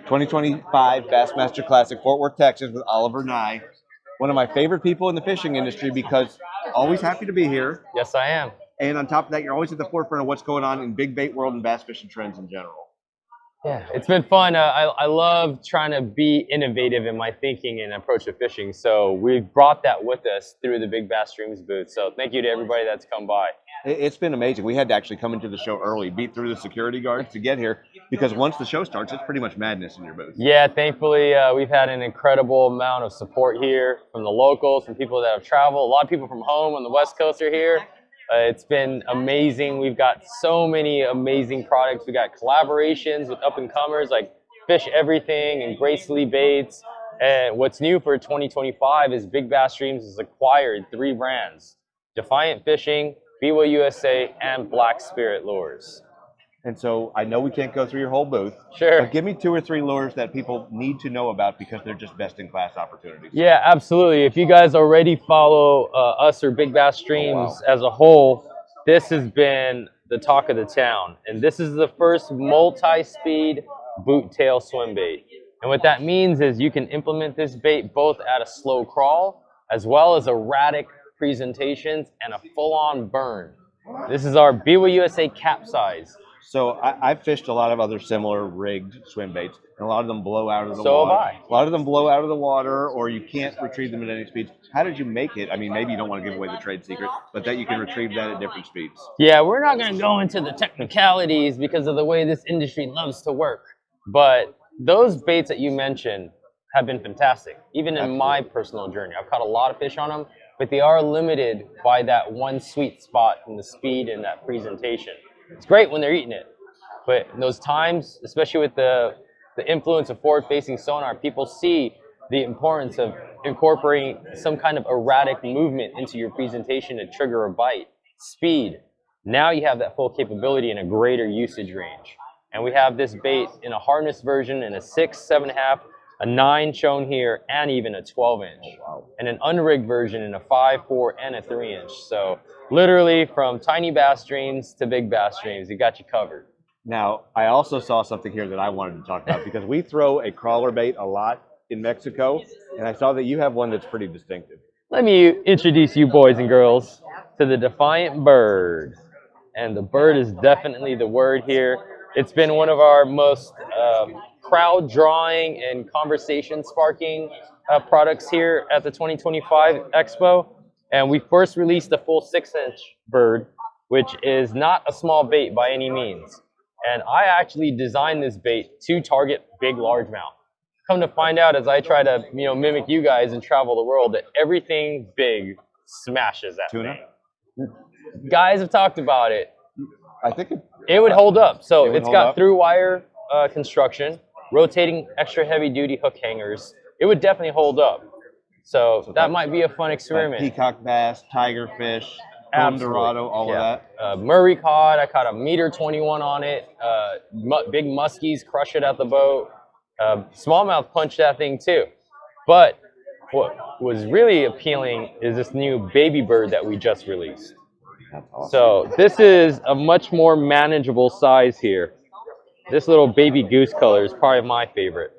2025 Bassmaster Classic, Fort Worth, Texas, with Oliver Nye. One of my favorite people in the fishing industry because always happy to be here. Yes, I am. And on top of that, you're always at the forefront of what's going on in big bait world and bass fishing trends in general. Yeah, it's been fun. I love trying to be innovative in my thinking and approach to fishing. So we've brought that with us through the Big Bass Streams booth. So thank you to everybody that's come by. It's been amazing. We had to actually come into the show early, beat through the security guards to get here, because once the show starts, it's pretty much madness in your booth. Yeah, thankfully, we've had an incredible amount of support here from the locals, from people that have traveled. A lot of people from home on the West Coast are here. It's been amazing. We've got so many amazing products. We got collaborations with up-and-comers like Fish Everything and Gracefully Baits. And what's new for 2025 is Big Bass Streams has acquired 3 brands: Defiant Fishing, Biwaa USA, and Black Spirit Lures. And so I know we can't go through your whole booth. Sure. But give me 2 or 3 lures that people need to know about because they're just best-in-class opportunities. Yeah, absolutely. If you guys already follow us or Big Bass Streams as a whole, this has been the talk of the town. And this is the first multi-speed boot tail swim bait. And what that means is you can implement this bait both at a slow crawl as well as erratic presentations and a full-on burn. This is our Biwaa USA capsize. So I've fished a lot of other similar rigged swim baits, and a lot of them blow out of the So water. have I. A lot of them blow out of the water, or you can't retrieve them at any speeds. How did you make it? I mean, maybe you don't want to give away the trade secret, but that you can retrieve that at different speeds. Yeah, we're not going to go into the technicalities because of the way this industry loves to work. But those baits that you mentioned have been fantastic, even in my personal journey. I've caught a lot of fish on them, but they are limited by that one sweet spot in the speed and that presentation. It's great when they're eating it, but in those times, especially with the influence of forward-facing sonar, people see the importance of incorporating some kind of erratic movement into your presentation to trigger a bite. Speed. Now you have that full capability in a greater usage range. And we have this bait in a harness version in a 6, 7.5, a 9 shown here, and even a 12-inch. And an unrigged version in a 5, 4, and a 3-inch. So literally from tiny bass streams to big bass streams, it got you covered. Now, I also saw something here that I wanted to talk about because we throw a crawler bait a lot in Mexico, and I saw that you have one that's pretty distinctive. Let me introduce you boys and girls to the Defiant bird. And the bird is definitely the word here. It's been one of our most crowd drawing and conversation sparking products here at the 2025 Expo. And we first released the full 6-inch bird, which is not a small bait by any means. And I actually designed this bait to target big largemouth. Come to find out, as I try to mimic you guys and travel the world, that everything big smashes that Tuna? thing. Guys have talked about it. I think it would hold up. So it's got up. through wire construction, rotating extra heavy duty hook hangers. It would definitely hold up. So that might be a fun experiment. Peacock bass, tigerfish, Dorado, all of that. Murray cod, I caught a 1.21 m on it. Big muskies crush it at the boat. Smallmouth punched that thing too. But what was really appealing is this new baby bird that we just released. That's awesome. So this is a much more manageable size here. This little baby goose color is probably my favorite.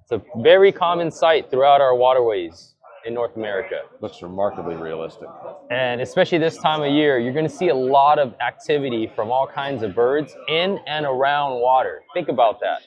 It's a very common sight throughout our waterways in North America. Looks remarkably realistic. And especially this time of year, you're going to see a lot of activity from all kinds of birds in and around water. Think about that.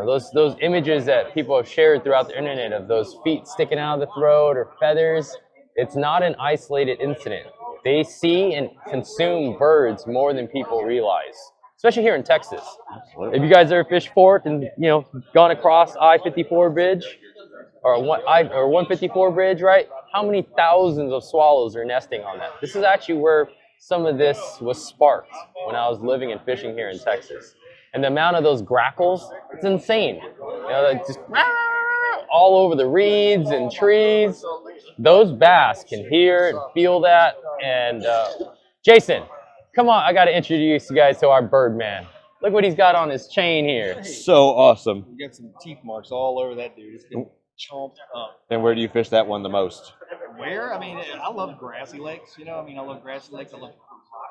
Those images that people have shared throughout the internet of those feet sticking out of the throat or feathers, it's not an isolated incident. They see and consume birds more than people realize, especially here in Texas. Absolutely. If you guys ever fished Fort and gone across I-54 bridge or 154 bridge, right? How many thousands of swallows are nesting on that? This is actually where some of this was sparked when I was living and fishing here in Texas. And the amount of those grackles, it's insane. Just all over the reeds and trees. Those bass can hear and feel that. And Jason, come on, I got to introduce you guys to our bird man. Look what he's got on his chain here. So awesome. You got some teeth marks all over that dude. It's been chomped up. And where do you fish that one the most? Where? I mean, I love grassy lakes. I love grassy lakes. I love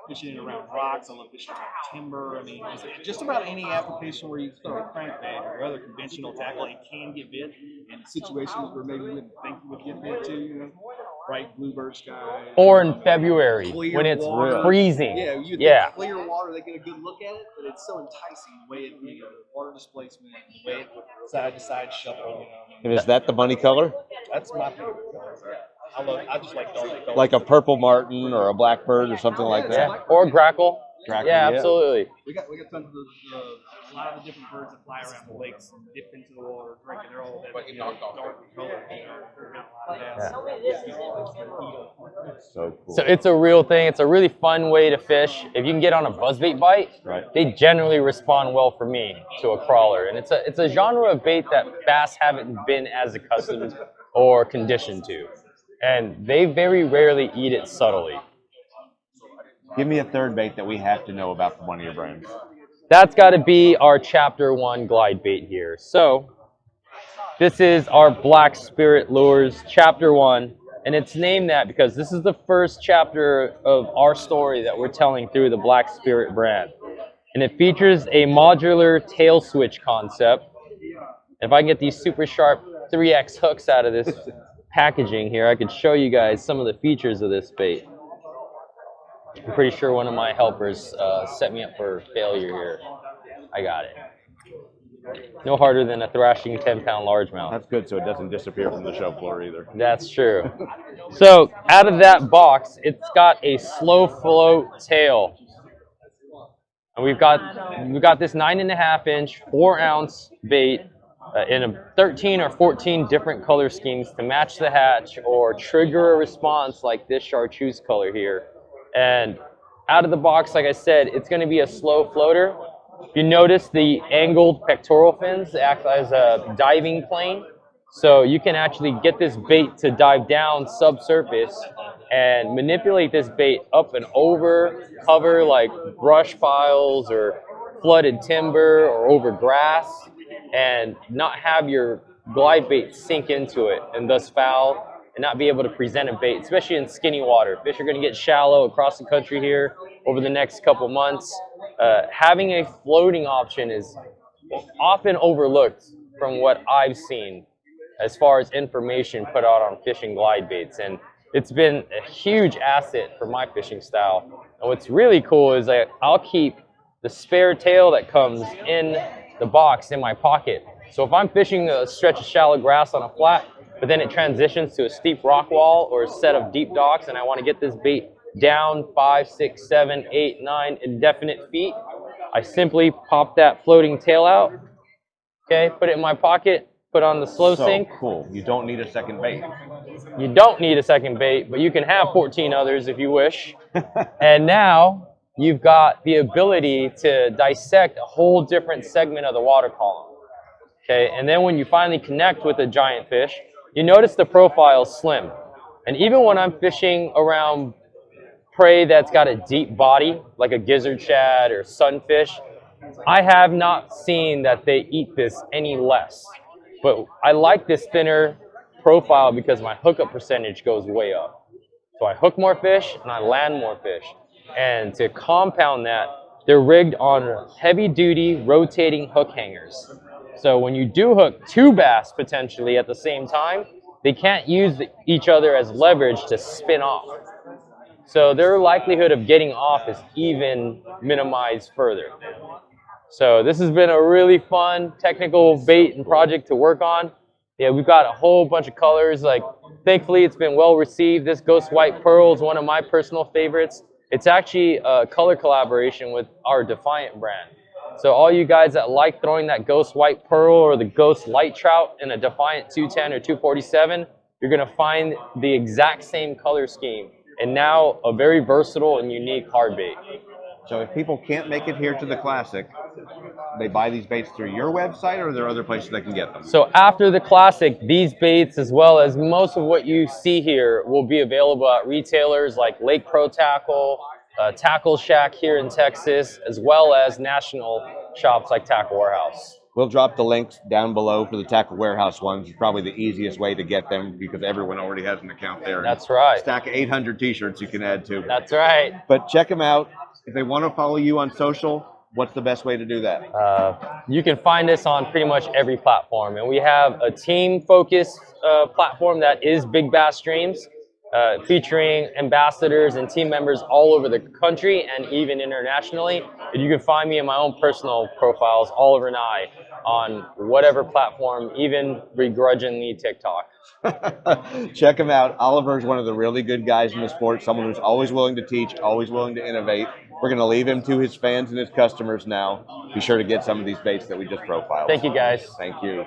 fishing around rocks. I love fishing around timber. I mean, just about any application where you throw a crankbait or other conventional tackle, it can get bit in situations where maybe you wouldn't think you would get bit too. You know, bright bluebird skies. Or in February Clear when it's water. freezing. Yeah, you Yeah. think clear water, they get a good look at it, but it's so enticing the way it, water displacement, the way it side to side shuffle. And is that the money color? That's my favorite color. I just like dark. Like a purple martin or a blackbird or something like that? Yeah. Or grackle. Grackle, yeah, absolutely. We got tons of a lot of the different birds that fly around the lakes and dip into the water, drink, and they're all that dark color. So cool. So it's a real thing. It's a really fun way to fish. If you can get on a buzzbait bite, they generally respond well for me to a crawler. And it's a genre of bait that bass haven't been as accustomed or conditioned to. And they very rarely eat it subtly. Give me a third bait that we have to know about from one of your brands. That's got to be our Chapter 1 glide bait here. So this is our Black Spirit Lures Chapter 1. And it's named that because this is the first chapter of our story that we're telling through the Black Spirit brand. And it features a modular tail switch concept. And if I can get these super sharp 3X hooks out of this packaging here, I could show you guys some of the features of this bait. I'm pretty sure one of my helpers set me up for failure here. I got it. No harder than a thrashing 10-pound largemouth. That's good, so it doesn't disappear from the show floor either. That's true. So out of that box, it's got a slow float tail. And we've got this 9.5-inch, 4-ounce bait in 13 or 14 different color schemes to match the hatch or trigger a response like this chartreuse color here. And out of the box, like I said, it's going to be a slow floater. You notice the angled pectoral fins act as a diving plane. So you can actually get this bait to dive down subsurface and manipulate this bait up and over cover like brush piles or flooded timber or over grass and not have your glide bait sink into it and thus foul and not be able to present a bait, especially in skinny water. Fish are going to get shallow across the country here over the next couple months. Having a floating option is often overlooked from what I've seen as far as information put out on fishing glide baits. And it's been a huge asset for my fishing style. And what's really cool is that I'll keep the spare tail that comes in the box in my pocket. So if I'm fishing a stretch of shallow grass on a flat, but then it transitions to a steep rock wall or a set of deep docks, and I want to get this bait down 5, 6, 7, 8, 9 indefinite feet, I simply pop that floating tail out, okay, put it in my pocket, put on the slow sink. Cool. You don't need a second bait. You don't need a second bait, but you can have 14 others if you wish. And now you've got the ability to dissect a whole different segment of the water column. Okay, and then when you finally connect with a giant fish, you notice the profile is slim. And even when I'm fishing around prey that's got a deep body, like a gizzard shad or sunfish, I have not seen that they eat this any less. But I like this thinner profile because my hookup percentage goes way up. So I hook more fish and I land more fish. And to compound that, they're rigged on heavy-duty rotating hook hangers. So when you do hook 2 bass potentially at the same time, they can't use each other as leverage to spin off. So their likelihood of getting off is even minimized further. So this has been a really fun technical bait and project to work on. Yeah, we've got a whole bunch of colors. Like, thankfully, it's been well received. This Ghost White Pearl is one of my personal favorites. It's actually a color collaboration with our Defiant brand. So all you guys that like throwing that Ghost White Pearl or the Ghost Light Trout in a Defiant 210 or 247, you're going to find the exact same color scheme. And now a very versatile and unique hard bait. So if people can't make it here to the Classic, they buy these baits through your website, or are there other places they can get them? So after the Classic, these baits, as well as most of what you see here, will be available at retailers like Lake Pro Tackle, Tackle Shack here in Texas, as well as national shops like Tackle Warehouse. We'll drop the links down below for the Tackle Warehouse ones. It's probably the easiest way to get them because everyone already has an account there. That's right. Stack of 800 t-shirts you can add to. That's right. But check them out. If they want to follow you on social, what's the best way to do that? You can find us on pretty much every platform, and we have a team-focused platform that is Big Bass Streams, featuring ambassadors and team members all over the country and even internationally. And you can find me in my own personal profiles, Oliver Nye, on whatever platform, even begrudgingly TikTok. Check him out. Oliver's one of the really good guys in the sport, someone who's always willing to teach, always willing to innovate. We're going to leave him to his fans and his customers now. Be sure to get some of these baits that we just profiled. Thank you, guys. Thank you.